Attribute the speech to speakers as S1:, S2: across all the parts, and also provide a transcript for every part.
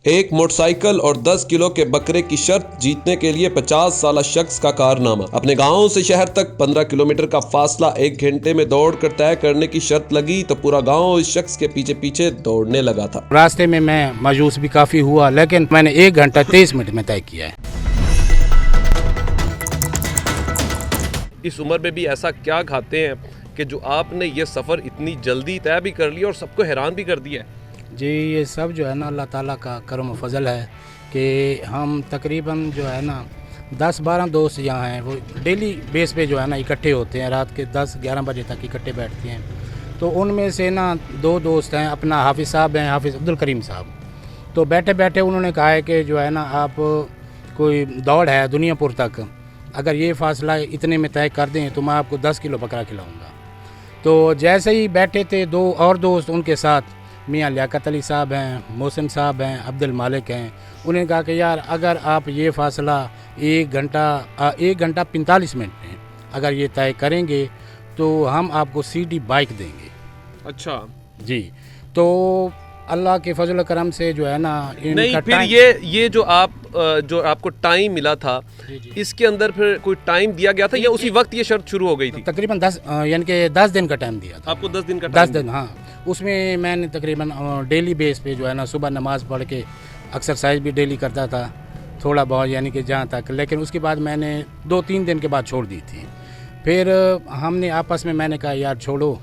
S1: ایک motor cycle اور 10 کلو کے بکرے کی شرط جیتنے کے لیے 50 سالہ شخص کا کارنامہ۔ اپنے گاؤں سے شہر تک 15 کلومیٹر کا فاصلہ 1 گھنٹے میں دوڑ کر طے کرنے کی شرط لگی تو پورا گاؤں اس شخص کے پیچھے پیچھے دوڑنے لگا تھا۔
S2: راستے میں مایوس بھی کافی ہوا، لیکن میں نے 1 گھنٹہ 23 منٹ میں طے کیا ہے۔
S1: اس عمر میں بھی ایسا کیا کھاتے ہیں کہ جو آپ نے یہ سفر اتنی جلدی طے بھی کر لیا اور سب کو حیران بھی کر دیا ہے؟
S2: جی یہ سب جو ہے نا اللہ تعالیٰ کا کرم و فضل ہے کہ ہم تقریباً جو ہے نا 10-12 دوست یہاں ہیں، وہ ڈیلی بیس پہ جو ہے نا اکٹھے ہوتے ہیں، رات کے 10-11 بجے تک اکٹھے بیٹھتے ہیں۔ تو ان میں سے نا 2 دوست ہیں، اپنا حافظ صاحب ہیں، حافظ عبدالکریم صاحب۔ تو بیٹھے بیٹھے انہوں نے کہا ہے کہ جو ہے نا آپ کوئی دوڑ ہے دنیا پور تک، اگر یہ فاصلہ اتنے میں طے کر دیں تو میں آپ کو 10 کلو بکرا کھلاؤں گا۔ تو جیسے ہی بیٹھے تھے 2 اور دوست ان کے ساتھ، میاں لیاقت علی صاحب ہیں، محسن صاحب ہیں، عبد المالک ہیں، انہوں نے کہا کہ یار اگر آپ یہ فاصلہ 1 گھنٹہ 45 منٹ میں اگر یہ طے کریں گے تو ہم آپ کو CD بائک دیں گے۔
S1: اچھا
S2: جی، تو اللہ کے فضل و کرم سے جو ہے نا
S1: نہیں، پھر یہ جو آپ کو ٹائم ملا تھا، اس کے اندر پھر کوئی ٹائم دیا گیا تھا یا اسی وقت یہ شرط شروع ہو گئی تھی؟
S2: تقریباً 10 دن کا ٹائم دیا تھا
S1: آپ کو 10 دن کا
S2: 10 دن، ہاں۔ اس میں نے تقریباً ڈیلی بیس پہ جو ہے نا صبح نماز پڑھ کے ایکسرسائز بھی ڈیلی کرتا تھا تھوڑا بہت، یعنی کہ جہاں تک، لیکن اس کے بعد میں نے 2-3 دن کے بعد چھوڑ دی تھی۔ پھر ہم نے آپس میں نے کہا یار چھوڑو،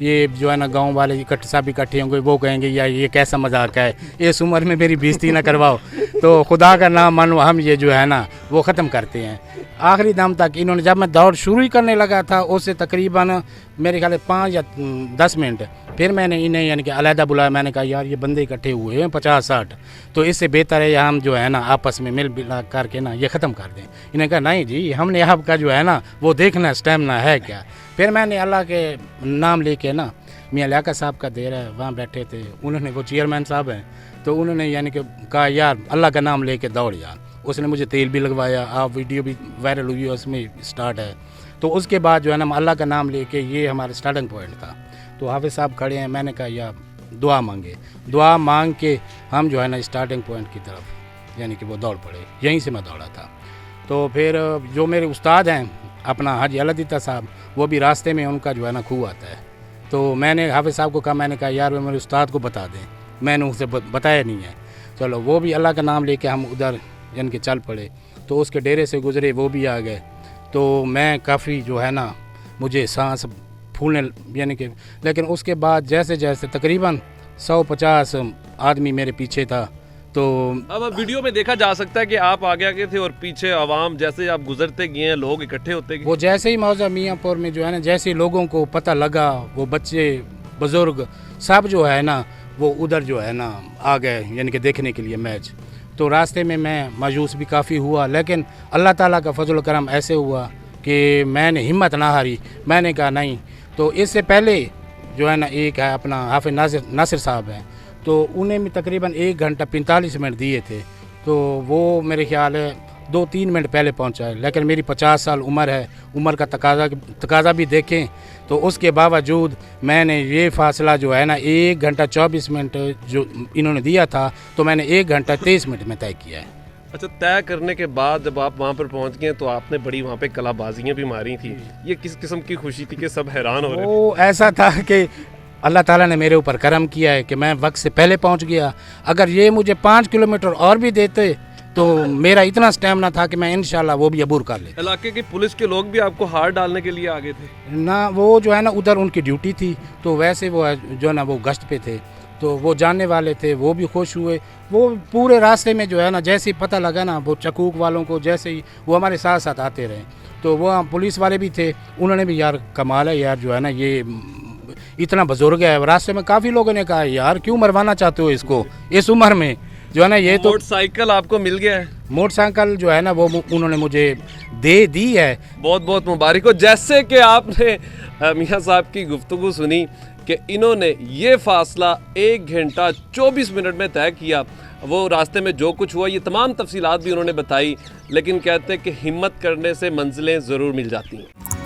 S2: یہ جو ہے نا گاؤں والے سب اکٹھے ہوں گے، وہ کہیں گے یار یہ کیسا مذاق ہے، اس عمر میں میری بےزتی نہ کرواؤ، تو خدا کا نام مانو، ہم یہ جو ہے نا وہ ختم کرتے ہیں۔ آخری دم تک انہوں نے، جب میں دوڑ شروع ہی کرنے لگا تھا اس سے تقریباً میرے خیال 5 یا 10 منٹ پھر میں نے انہیں یعنی کہ علیحدہ بلایا، میں نے کہا یار یہ بندے اکٹھے ہوئے ہیں 50-60، تو اس سے بہتر ہے ہم جو ہے نا آپس میں مل ملا کر کے نا یہ ختم کر دیں۔ انہوں نے کہا نہیں جی، ہم نے آپ کا جو ہے نا وہ دیکھنا اسٹیمنا ہے کیا۔ پھر میں نے اللہ کے نام لے کے نا میاں لیاقت صاحب کا دیر ہے، وہاں بیٹھے تھے، انہوں نے، وہ چیئرمین صاحب ہیں، تو انہوں نے یعنی کہ کہا یار اللہ کا نام لے کے دوڑ یار۔ اس نے مجھے تیل بھی لگوایا، آپ ویڈیو بھی وائرل ہوئی ہے، اس میں سٹارٹ ہے۔ تو اس کے بعد جو ہے نا اللہ کا نام لے کے، یہ ہمارا سٹارٹنگ پوائنٹ تھا۔ تو حافظ صاحب کھڑے ہیں، میں نے کہا یار دعا مانگے، دعا مانگ کے ہم جو ہے نا اسٹارٹنگ پوائنٹ کی طرف یعنی کہ وہ دوڑ پڑے، یہیں سے میں دوڑا تھا۔ تو پھر جو میرے استاد ہیں اپنا حاجی علادیتا صاحب، وہ بھی راستے میں ان کا جو ہے نا کھو آتا ہے، تو میں نے حافظ صاحب کو کہا، میں نے کہا یار وہ میرے استاد کو بتا دیں، میں نے اسے بتایا نہیں ہے۔ چلو وہ بھی اللہ کا نام لے کے ہم ادھر یعنی کہ چل پڑے، تو اس کے ڈیرے سے گزرے، وہ بھی آ گئے، تو میں کافی جو ہے نا مجھے سانس پھولنے یعنی کہ، لیکن اس کے بعد جیسے جیسے تقریباً 150 آدمی میرے پیچھے تھا۔ تو
S1: اب ویڈیو میں دیکھا جا سکتا ہے کہ آپ آگے آگے تھے اور پیچھے عوام، جیسے آپ گزرتے گئے ہیں لوگ اکٹھے ہوتے گئے۔
S2: وہ جیسے ہی موضوع میاں پور میں جو ہے نا جیسے لوگوں کو پتہ لگا، وہ بچے بزرگ سب جو ہے نا وہ ادھر جو ہے نا آ گئے یعنی کہ دیکھنے کے لیے میچ۔ تو راستے میں مایوس بھی کافی ہوا، لیکن اللہ تعالیٰ کا فضل و کرم ایسے ہوا کہ میں نے ہمت نہ ہاری، میں نے کہا نہیں۔ تو اس سے پہلے جو ہے نا ایک ہے اپنا حافظ ناصر صاحب ہیں، تو انہیں بھی تقریباً 1 گھنٹہ 45 منٹ دیے تھے، تو وہ میرے خیال ہے 2-3 منٹ پہلے پہنچا ہے، لیکن میری 50 سال عمر ہے، عمر کا تقاضا بھی دیکھیں، تو اس کے باوجود میں نے یہ فاصلہ جو ہے نا 1 گھنٹہ 24 منٹ جو انہوں نے دیا تھا، تو میں نے 1 گھنٹہ 23 منٹ میں طے کیا ہے۔
S1: اچھا، طے کرنے کے بعد جب آپ وہاں پر پہنچ گئے تو آپ نے بڑی وہاں پہ کلا بازیاں بھی ماری تھیں، یہ کس قسم کی خوشی تھی کہ سب حیران ہو رہے تھے؟
S2: وہ ایسا تھا کہ اللہ تعالیٰ نے میرے اوپر کرم کیا ہے کہ میں وقت سے پہلے پہنچ گیا۔ اگر یہ مجھے 5 کلومیٹر اور بھی دیتے تو میرا اتنا سٹیمنا تھا کہ میں انشاءاللہ وہ بھی عبور کر لیتا۔
S1: علاقے کی پولیس کے لوگ بھی آپ کو ہار ڈالنے کے لیے آگے تھے؟
S2: نہ، وہ جو ہے نا ادھر ان کی ڈیوٹی تھی، تو ویسے وہ جو ہے نا وہ گشت پہ تھے، تو وہ جاننے والے تھے، وہ بھی خوش ہوئے۔ وہ پورے راستے میں جو ہے نا جیسے ہی پتہ لگا نا، وہ چکوک والوں کو جیسے ہی وہ ہمارے ساتھ ساتھ آتے رہے، تو وہ پولیس والے بھی تھے، انہوں نے بھی یار کمال ہے یار جو ہے نا یہ اتنا بزرگ ہے۔ راستے میں کافی لوگوں نے کہا یار کیوں مروانا چاہتے ہو اس کو اس عمر میں، جو ہے نا یہ تو
S1: موٹر سائیکل آپ کو مل گیا ہے؟
S2: موٹر سائیکل جو ہے نا وہ انہوں نے مجھے دے دی ہے۔
S1: بہت بہت مبارک ہو۔ جیسے کہ آپ نے میاں صاحب کی گفتگو سنی کہ انہوں نے یہ فاصلہ 1 گھنٹہ 24 منٹ میں طے کیا، وہ راستے میں جو کچھ ہوا یہ تمام تفصیلات بھی انہوں نے بتائی، لیکن کہتے ہیں کہ ہمت کرنے سے منزلیں ضرور مل جاتی ہیں۔